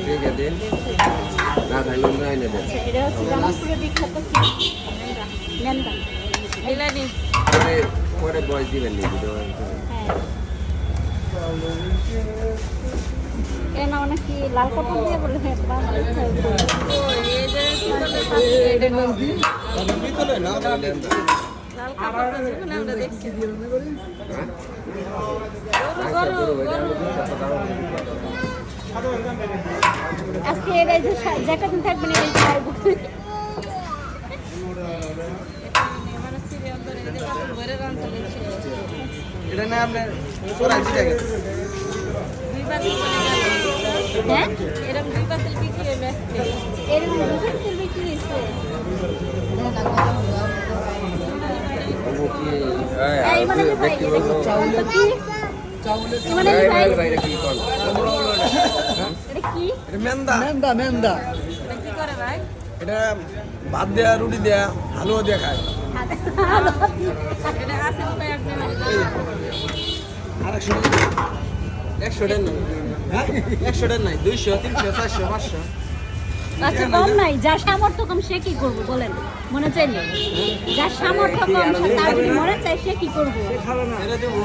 ঠিক আছে না থাকলে না এনে দেন এটা হচ্ছে জামালপুরের বিখ্যাত কি মেন্দা বিলানি পরে পরে বয়স দিবেন নি ভিডিও হ্যাঁ না অনেক কি লাল কাপড় দিয়ে বলে হ্যাঁ আজকে এর এই যে যেটা দিন থাকবেন এই খাইবো এটা না আমরা 84 টাকা হ্যাঁ এরকম দুই পাতিল বিক্রি হয়ে আসছে এরকম দুই পাতিল বিক্রি হয়েছে এই মানে ভাই এটা কি মানে ভাই কি কোন এটা কি এটা মেন্দা এটা কি করে ভাই এটা ভাত দেয়া রুটি দেয়া হালুয়া দেয়া খায় এটা আছে ভাই আপনি আর 100 টাকা নাই হ্যাঁ 100 টাকা নাই 200 300 400 500 আচ্ছা কম নাই যার সামর্থ্য কম সে কি করবো বলেন মনে চাইলে যার সামর্থ্য কম তার যদি মনে চাই সে কি করবো এটা দেবো